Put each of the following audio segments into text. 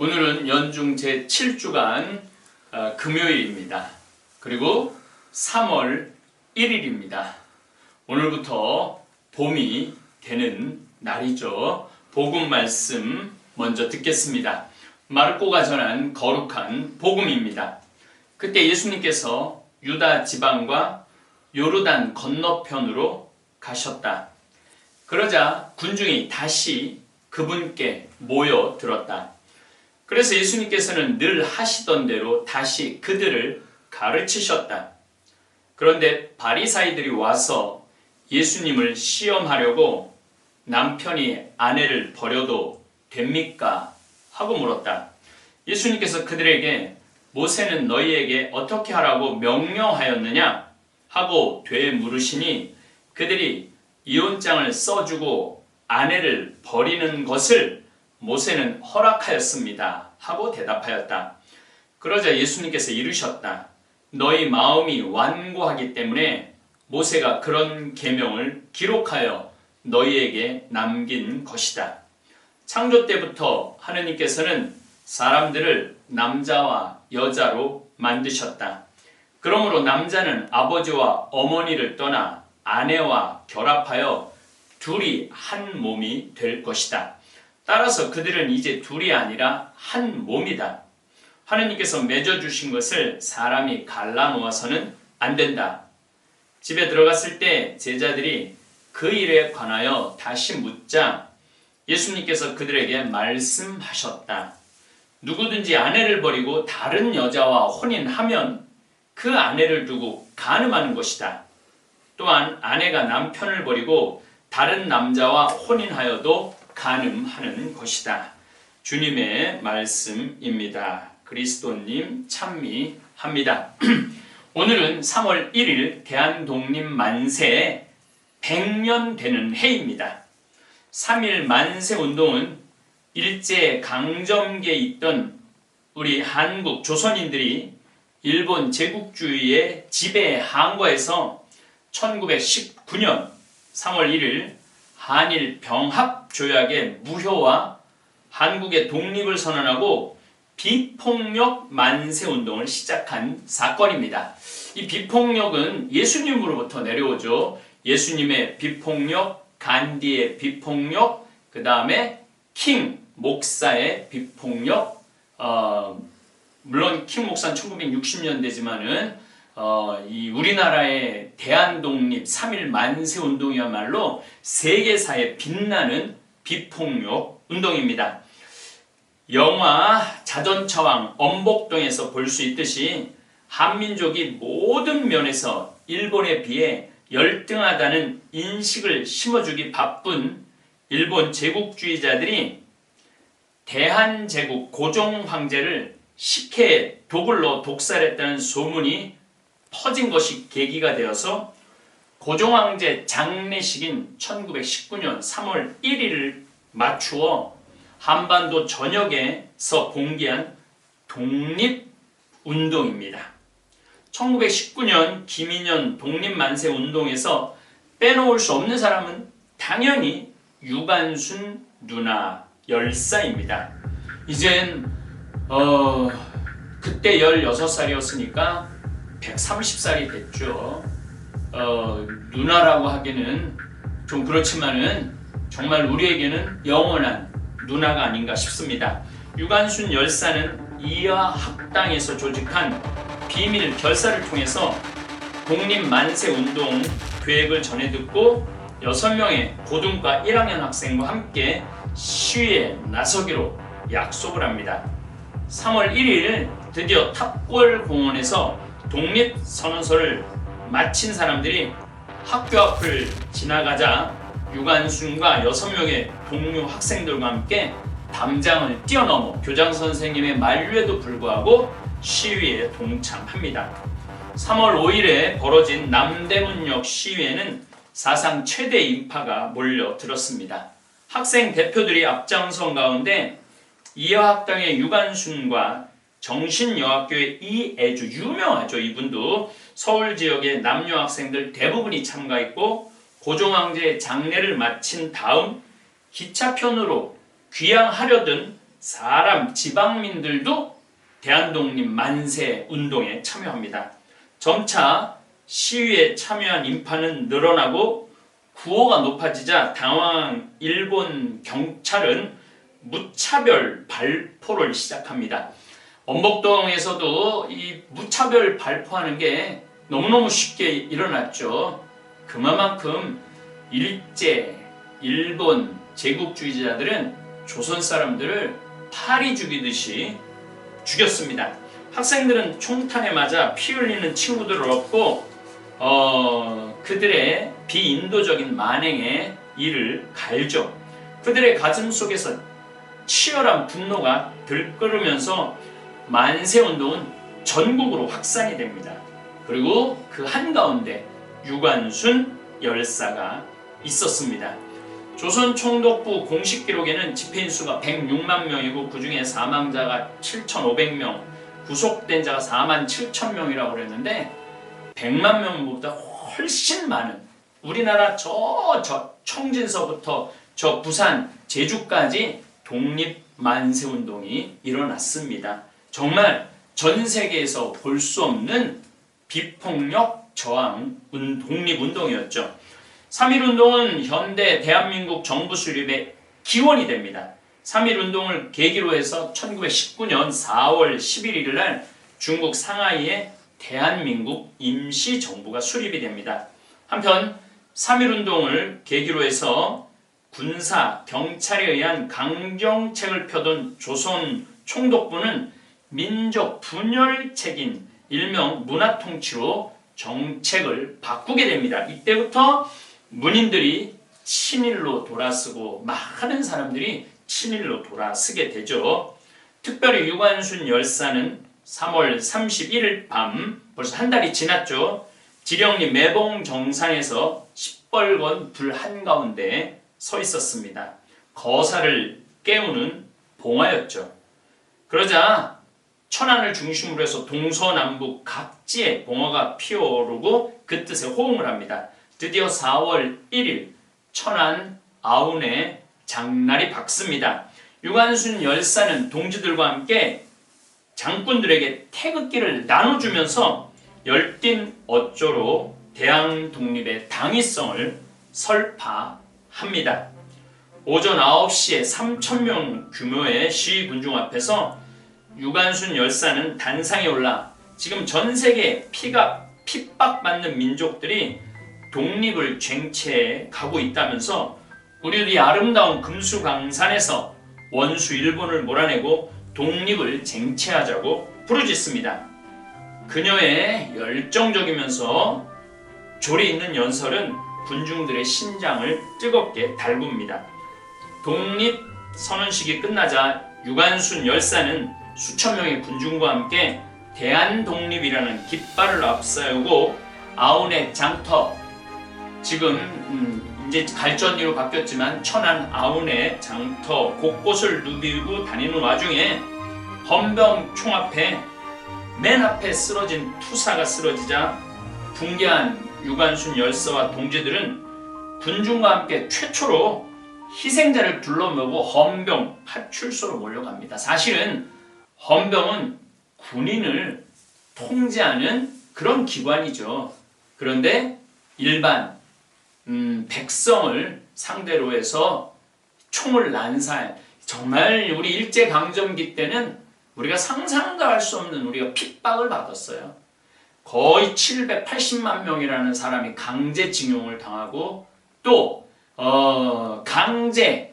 오늘은 연중 제7주간 금요일입니다. 그리고 3월 1일입니다. 오늘부터 봄이 되는 날이죠. 복음 말씀 먼저 듣겠습니다. 마르코가 전한 거룩한 복음입니다. 그때 예수님께서 유다 지방과 요르단 건너편으로 가셨다. 그러자 군중이 다시 그분께 모여들었다. 그래서 예수님께서는 늘 하시던 대로 다시 그들을 가르치셨다. 그런데 바리사이들이 와서 예수님을 시험하려고 남편이 아내를 버려도 됩니까? 하고 물었다. 예수님께서 그들에게 모세는 너희에게 어떻게 하라고 명령하였느냐? 하고 되물으시니 그들이 이혼장을 써주고 아내를 버리는 것을 모세는 허락하였습니다. 하고 대답하였다. 그러자 예수님께서 이르셨다. 너희 마음이 완고하기 때문에 모세가 그런 계명을 기록하여 너희에게 남긴 것이다. 창조 때부터 하느님께서는 사람들을 남자와 여자로 만드셨다. 그러므로 남자는 아버지와 어머니를 떠나 아내와 결합하여 둘이 한 몸이 될 것이다. 따라서 그들은 이제 둘이 아니라 한 몸이다. 하느님께서 맺어주신 것을 사람이 갈라놓아서는 안 된다. 집에 들어갔을 때 제자들이 그 일에 관하여 다시 묻자 예수님께서 그들에게 말씀하셨다. 누구든지 아내를 버리고 다른 여자와 혼인하면 그 아내를 두고 간음하는 것이다. 또한 아내가 남편을 버리고 다른 남자와 혼인하여도 간음하는 것이다. 주님의 말씀입니다. 그리스도님 찬미합니다. 오늘은 3월 1일 대한독립 만세 100년 되는 해입니다. 3.1 만세 운동은 일제 강점기에 있던 우리 한국 조선인들이 일본 제국주의의 지배에 항거해서 1919년 3월 1일 한일 병합 조약의 무효와 한국의 독립을 선언하고 비폭력 만세 운동을 시작한 사건입니다. 이 비폭력은 예수님으로부터 내려오죠. 예수님의 비폭력, 간디의 비폭력, 그 다음에 킹 목사의 비폭력. 물론 킹 목사는 1960년대지만은 이 우리나라의 대한독립 3.1 만세 운동이야말로 세계사에 빛나는 비폭력 운동입니다. 영화 자전차왕 엄복동에서 볼 수 있듯이 한민족이 모든 면에서 일본에 비해 열등하다는 인식을 심어주기 바쁜 일본 제국주의자들이 대한제국 고종 황제를 식혜의 독을로 독살했다는 소문이 퍼진 것이 계기가 되어서 고종황제 장례식인 1919년 3월 1일을 맞추어 한반도 전역에서 공개한 독립운동입니다. 1919년 김인현 독립만세운동에서 빼놓을 수 없는 사람은 당연히 유관순 누나 열사입니다. 이젠 그때 16살이었으니까 130살이 됐죠. 누나라고 하기는 좀 그렇지만은 정말 우리에게는 영원한 누나가 아닌가 싶습니다. 유관순 열사는 이화학당에서 조직한 비밀 결사를 통해서 독립만세운동 계획을 전해 듣고 6명의 고등과 1학년 학생과 함께 시위에 나서기로 약속을 합니다. 3월 1일 드디어 탑골공원에서 독립선언서를 마친 사람들이 학교 앞을 지나가자 유관순과 6명의 동료 학생들과 함께 담장을 뛰어넘어 교장 선생님의 만류에도 불구하고 시위에 동참합니다. 3월 5일에 벌어진 남대문역 시위에는 사상 최대 인파가 몰려들었습니다. 학생 대표들이 앞장선 가운데 이화학당의 유관순과 정신여학교의 이애주, 유명하죠. 이분도 서울 지역의 남녀 학생들 대부분이 참가했고 고종황제의 장례를 마친 다음 기차편으로 귀향하려던 사람 지방민들도 대한독립 만세 운동에 참여합니다. 점차 시위에 참여한 인파는 늘어나고 구호가 높아지자 당황한 일본 경찰은 무차별 발포를 시작합니다. 원복동에서도 이 무차별 발포하는 게 너무너무 쉽게 일어났죠. 그만큼 일제, 일본 제국주의자들은 조선 사람들을 파리 죽이듯이 죽였습니다. 학생들은 총탄에 맞아 피 흘리는 친구들을 얻고 그들의 비인도적인 만행에 이를 갈죠. 그들의 가슴 속에서 치열한 분노가 들끓으면서 만세운동은 전국으로 확산이 됩니다. 그리고 그 한가운데 유관순 열사가 있었습니다. 조선 총독부 공식 기록에는 집회인 수가 106만 명이고 그 중에 사망자가 7,500명, 구속된 자가 4만 7천 명이라고 그랬는데 100만 명보다 훨씬 많은 우리나라 저 청진서부터 저 부산, 제주까지 독립만세운동이 일어났습니다. 정말 전 세계에서 볼 수 없는 비폭력 저항 독립운동이었죠. 3.1운동은 현대 대한민국 정부 수립의 기원이 됩니다. 3.1운동을 계기로 해서 1919년 4월 11일 날 중국 상하이에 대한민국 임시정부가 수립이 됩니다. 한편 3.1운동을 계기로 해서 군사, 경찰에 의한 강정책을 펴던 조선 총독부는 민족 분열책인 일명 문화통치로 정책을 바꾸게 됩니다. 이때부터 문인들이 친일로 돌아서고 많은 사람들이 친일로 돌아서게 되죠. 특별히 유관순 열사는 3월 31일 밤 벌써 한 달이 지났죠. 지령리 매봉정상에서 시뻘건 불 한가운데 서 있었습니다. 거사를 깨우는 봉화였죠. 그러자 천안을 중심으로 해서 동서남북 각지에 봉화가 피어오르고 그 뜻에 호응을 합니다. 드디어 4월 1일 천안 아운에 장날이 밝습니다. 유관순 열사는 동지들과 함께 장군들에게 태극기를 나눠주면서 열띤 어조로 대항 독립의 당위성을 설파합니다. 오전 9시에 3,000명 규모의 시위 군중 앞에서 유관순 열사는 단상에 올라 지금 전 세계 핍박받는 민족들이 독립을 쟁취해 가고 있다면서 우리도 이 아름다운 금수강산에서 원수 일본을 몰아내고 독립을 쟁취하자고 부르짖습니다. 그녀의 열정적이면서 조리 있는 연설은 군중들의 심장을 뜨겁게 달굽니다. 독립 선언식이 끝나자 유관순 열사는 수천 명의 군중과 함께 대한독립이라는 깃발을 앞세우고 아운의 장터, 지금 이제 갈전리로 바뀌었지만 천안 아운의 장터 곳곳을 누비고 다니는 와중에 헌병 총 앞에 맨 앞에 쓰러진 투사가 쓰러지자 붕괴한 유관순 열사와 동지들은 군중과 함께 최초로 희생자를 불러모으고 헌병 파출소로 몰려갑니다. 사실은 헌병은 군인을 통제하는 그런 기관이죠. 그런데 일반 백성을 상대로 해서 총을 난사해, 정말 우리 일제강점기 때는 우리가 상상도 할 수 없는 우리가 핍박을 받았어요. 거의 780만 명이라는 사람이 강제징용을 당하고 또 강제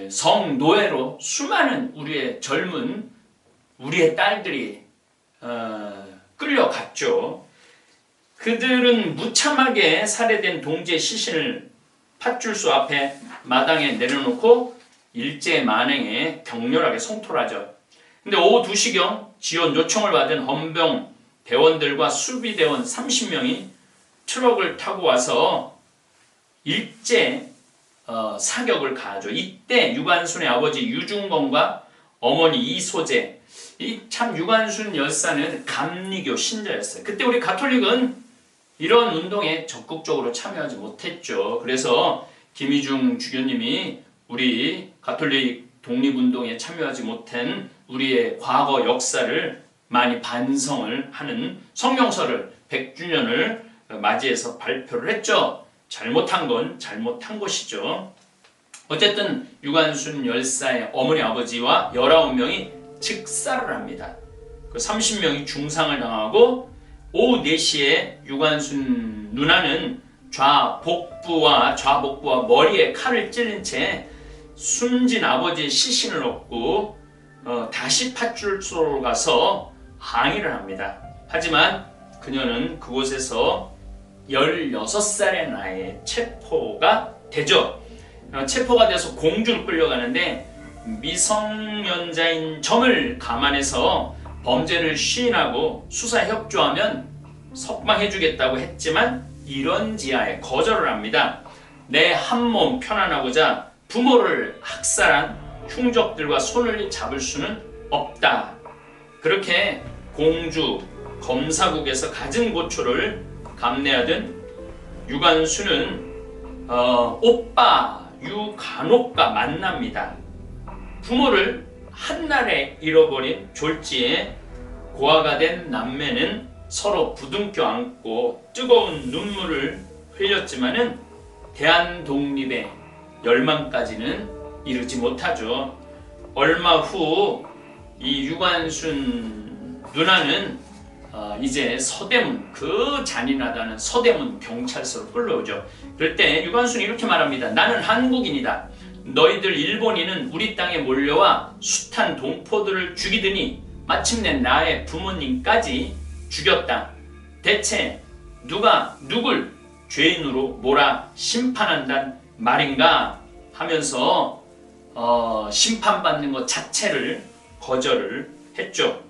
성노예로 수많은 우리의 젊은 우리의 딸들이 끌려갔죠. 그들은 무참하게 살해된 동지의 시신을 팥줄소 앞에 마당에 내려놓고 일제 만행에 격렬하게 성토하죠. 근데 오후 2시경 지원 요청을 받은 헌병 대원들과 수비대원 30명이 트럭을 타고 와서 일제 사격을 가하죠. 이때 유관순의 아버지 유중건과 어머니 이소재, 참 유관순 열사는 감리교 신자였어요. 그때 우리 가톨릭은 이런 운동에 적극적으로 참여하지 못했죠. 그래서 김희중 주교님이 우리 가톨릭 독립운동에 참여하지 못한 우리의 과거 역사를 많이 반성을 하는 성명서를 100주년을 맞이해서 발표를 했죠. 잘못한 건 잘못한 것이죠. 어쨌든 유관순 열사의 어머니 아버지와 19명이 즉사를 합니다. 그 30명이 중상을 당하고 오후 4시에 유관순 누나는 좌복부와 머리에 칼을 찔린 채 숨진 아버지의 시신을 얻고 다시 팥줄소로 가서 항의를 합니다. 하지만 그녀는 그곳에서 16살의 나이에 체포가 되죠. 체포가 돼서 공주로 끌려가는데 미성년자인 점을 감안해서 범죄를 시인하고 수사에 협조하면 석방해주겠다고 했지만 이런 지하에 거절을 합니다. 내 한몸 편안하고자 부모를 학살한 흉족들과 손을 잡을 수는 없다. 그렇게 공주 검사국에서 갖은 고초를 감내하던 유관순은 오빠 유간옥과 만납니다. 부모를 한날에 잃어버린 졸지에 고아가 된 남매는 서로 부둥켜 안고 뜨거운 눈물을 흘렸지만은 대한독립의 열망까지는 이르지 못하죠. 얼마 후 이 유관순 누나는 이제 서대문, 그 잔인하다는 서대문 경찰서로 끌려오죠. 그럴 때 유관순이 이렇게 말합니다. 나는 한국인이다. 너희들 일본인은 우리 땅에 몰려와 숱한 동포들을 죽이더니 마침내 나의 부모님까지 죽였다. 대체 누가 누굴 죄인으로 몰아 심판한단 말인가 하면서 심판받는 것 자체를 거절을 했죠.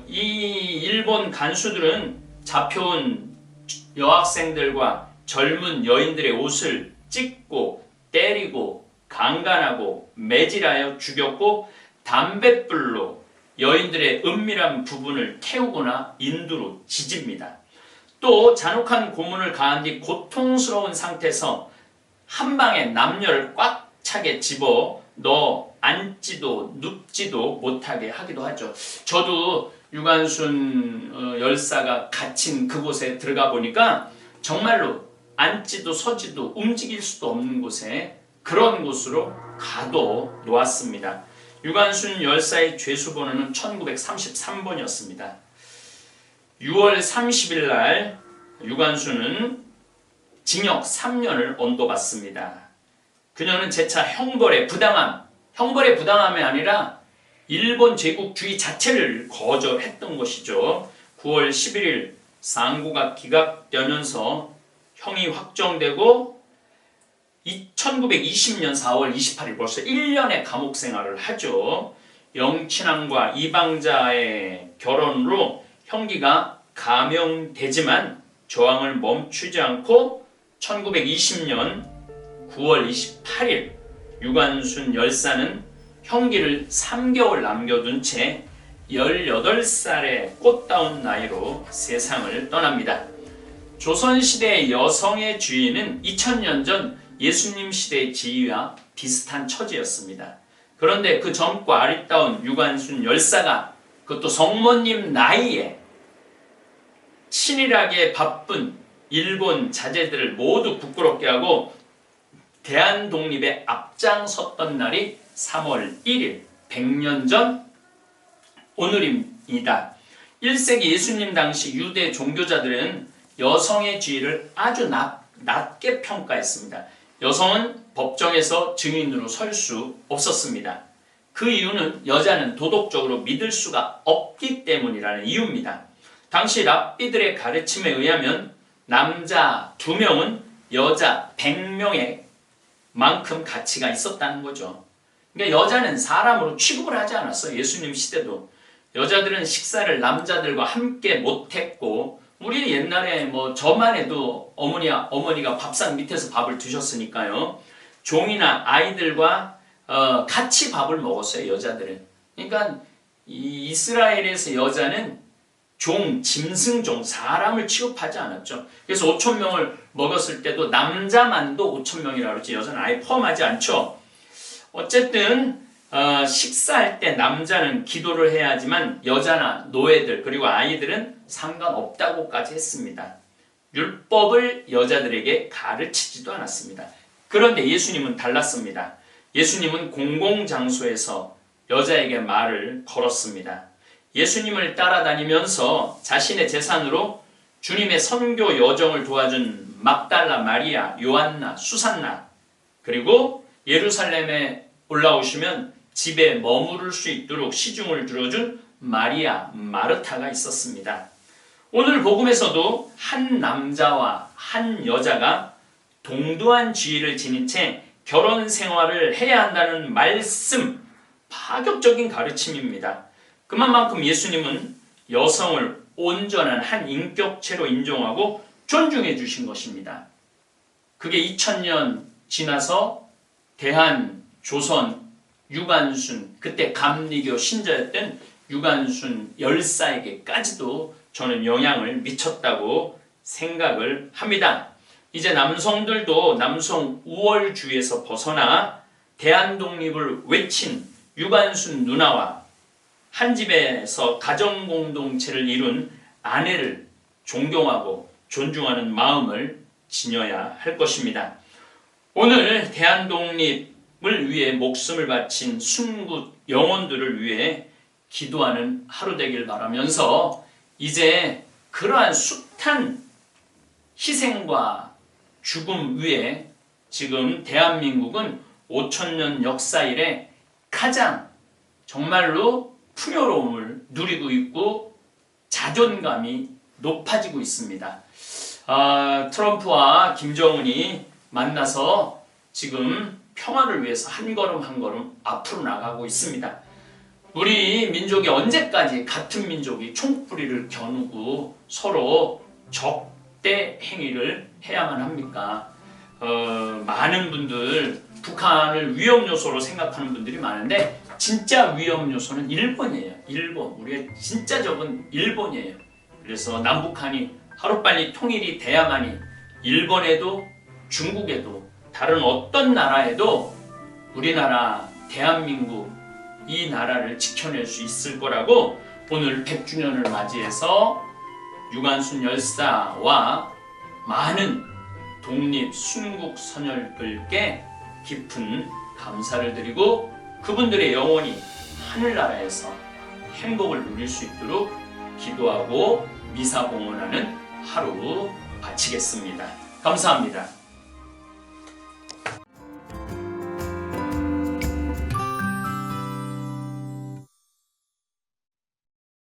이 일본 간수들은 잡혀온 여학생들과 젊은 여인들의 옷을 찢고 때리고 강간하고 매질하여 죽였고 담뱃불로 여인들의 은밀한 부분을 태우거나 인두로 지집니다. 또 잔혹한 고문을 가한 뒤 고통스러운 상태에서 한 방에 남녀를 꽉 차게 집어 넣어 앉지도 눕지도 못하게 하기도 하죠. 저도 유관순 열사가 갇힌 그곳에 들어가 보니까 정말로 앉지도 서지도 움직일 수도 없는 곳에 그런 곳으로 가둬 놓았습니다. 유관순 열사의 죄수번호는 1933번이었습니다. 6월 30일 날 유관순은 징역 3년을 언도받습니다. 그녀는 재차 형벌의 부당함이 아니라 일본 제국주의 자체를 거절했던 것이죠. 9월 11일 상고가 기각되면서 형이 확정되고 1920년 4월 28일 벌써 1년의 감옥 생활을 하죠. 영친왕과 이방자의 결혼으로 형기가 감형되지만 저항을 멈추지 않고 1920년 9월 28일 유관순 열사는 형기를 3개월 남겨둔 채 18살의 꽃다운 나이로 세상을 떠납니다. 조선시대의 여성의 지위는 2000년 전 예수님 시대의 지위와 비슷한 처지였습니다. 그런데 그 젊고 아리따운 유관순 열사가 그것도 성모님 나이에 친일하게 바쁜 일본 자제들을 모두 부끄럽게 하고 대한독립에 앞장섰던 날이 3월 1일 100년 전 오늘입니다. 1세기 예수님 당시 유대 종교자들은 여성의 지위를 아주 낮게 평가했습니다. 여성은 법정에서 증인으로 설 수 없었습니다. 그 이유는 여자는 도덕적으로 믿을 수가 없기 때문이라는 이유입니다. 당시 랍비들의 가르침에 의하면 남자 2명은 여자 100명의 만큼 가치가 있었다는 거죠. 그러니까 여자는 사람으로 취급을 하지 않았어요. 예수님 시대도. 여자들은 식사를 남자들과 함께 못했고 우리 옛날에 저만 해도 어머니가 밥상 밑에서 밥을 드셨으니까요. 종이나 아이들과 같이 밥을 먹었어요. 여자들은. 그러니까 이 이스라엘에서 여자는 짐승종, 사람을 취급하지 않았죠. 그래서 5,000명을 먹었을 때도 남자만도 5,000명이라고 그러지 여자는 아예 포함하지 않죠. 어쨌든 식사할 때 남자는 기도를 해야 하지만 여자나 노예들 그리고 아이들은 상관없다고까지 했습니다. 율법을 여자들에게 가르치지도 않았습니다. 그런데 예수님은 달랐습니다. 예수님은 공공장소에서 여자에게 말을 걸었습니다. 예수님을 따라다니면서 자신의 재산으로 주님의 선교 여정을 도와준 막달라 마리아, 요한나, 수산나, 그리고 예루살렘에 올라오시면 집에 머무를 수 있도록 시중을 들어준 마리아, 마르타가 있었습니다. 오늘 복음에서도 한 남자와 한 여자가 동등한 지위를 지닌 채 결혼 생활을 해야 한다는 말씀, 파격적인 가르침입니다. 그만큼 예수님은 여성을 온전한 한 인격체로 인정하고 존중해 주신 것입니다. 그게 2000년 지나서 대한, 조선, 유관순, 그때 감리교 신자였던 유관순 열사에게까지도 저는 영향을 미쳤다고 생각을 합니다. 이제 남성들도 남성 우월주의에서 벗어나 대한독립을 외친 유관순 누나와 한 집에서 가정공동체를 이룬 아내를 존경하고 존중하는 마음을 지녀야 할 것입니다. 오늘 대한독립을 위해 목숨을 바친 순국 영혼들을 위해 기도하는 하루 되길 바라면서 이제 그러한 숱한 희생과 죽음 위에 지금 대한민국은 5000년 역사 이래 가장 정말로 풍요로움을 누리고 있고 자존감이 높아지고 있습니다. 트럼프와 김정은이 만나서 지금 평화를 위해서 한 걸음 한 걸음 앞으로 나가고 있습니다. 우리 민족이 언제까지 같은 민족이 총뿌리를 겨누고 서로 적대 행위를 해야만 합니까? 많은 분들 북한을 위험 요소로 생각하는 분들이 많은데 진짜 위험 요소는 일본이에요. 일본. 우리의 진짜 적은 일본이에요. 그래서 남북한이 하루빨리 통일이 돼야만이 일본에도 중국에도 다른 어떤 나라에도 우리나라 대한민국 이 나라를 지켜낼 수 있을 거라고 오늘 100주년을 맞이해서 유관순 열사와 많은 독립 순국 선열들께 깊은 감사를 드리고 그분들의 영혼이 하늘나라에서 행복을 누릴 수 있도록 기도하고 미사 봉헌하는 하루 바치겠습니다. 감사합니다.